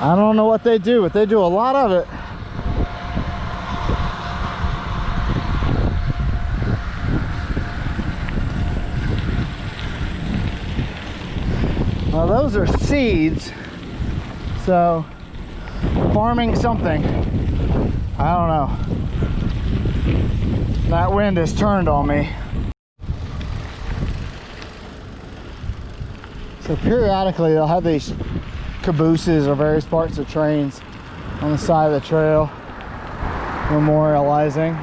I don't know what they do, but they do a lot of it. Well, those are seeds, so farming something. I don't know. That wind has turned on me. So periodically they'll have these cabooses or various parts of trains on the side of the trail memorializing,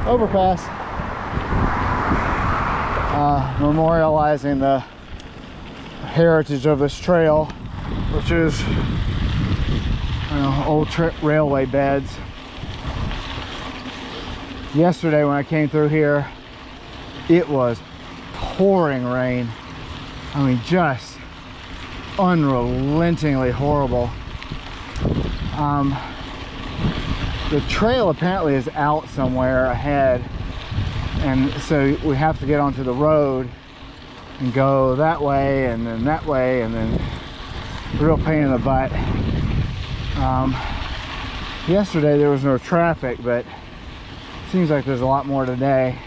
overpass, memorializing the heritage of this trail, which is, you know, old railway beds. Yesterday when I came through here, it was pouring rain. I mean, just unrelentingly horrible. The trail apparently is out somewhere ahead, and so we have to get onto the road and go that way and then that way, and then real pain in the butt. Yesterday there was no traffic, but it seems like there's a lot more today.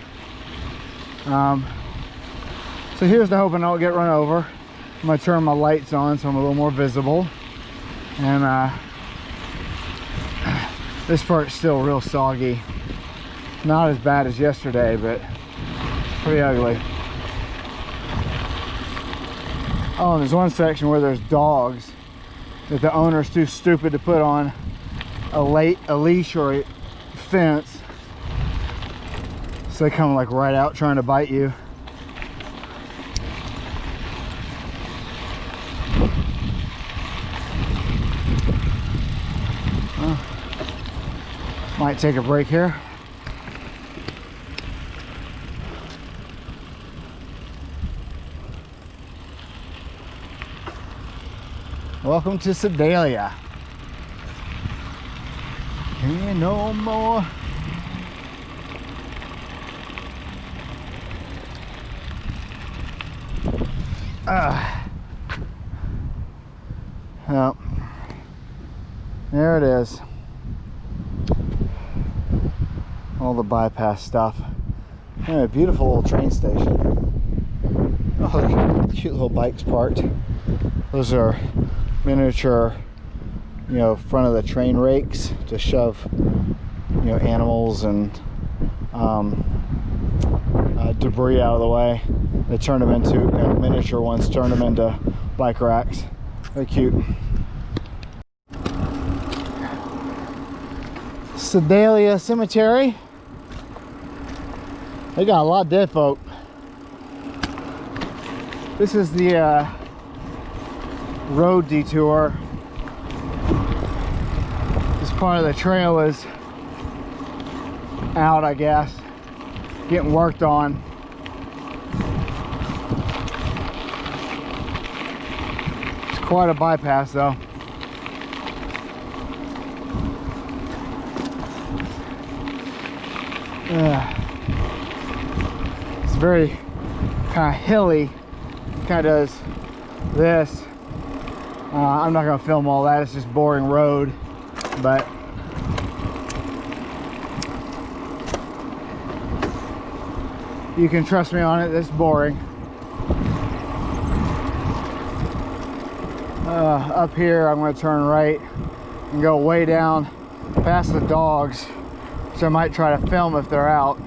So here's to hoping I don't get run over. I'm gonna turn my lights on so I'm a little more visible. And this part's still real soggy. Not as bad as yesterday, but pretty ugly. Oh, and there's one section where there's dogs that the owner's too stupid to put on a leash or a fence. So they come like right out trying to bite you. Might take a break here. Welcome to Sedalia. Ain't no more. Well, there it is. All the bypass stuff. Yeah, a beautiful little train station. Oh, look at cute little bikes parked. Those are miniature, you know, front of the train rakes to shove, you know, animals and debris out of the way. They turn them into, you know, miniature ones, turn them into bike racks. Very cute. Sedalia Cemetery. They got a lot of dead folk. This is the road detour. This part of the trail is out, I guess, getting worked on. It's quite a bypass though. It's very kind of hilly. Kind of does this. I'm not going to film all that. It's just boring road, but you can trust me on it. It's boring. Up here, I'm going to turn right and go way down past the dogs. So I might try to film if they're out.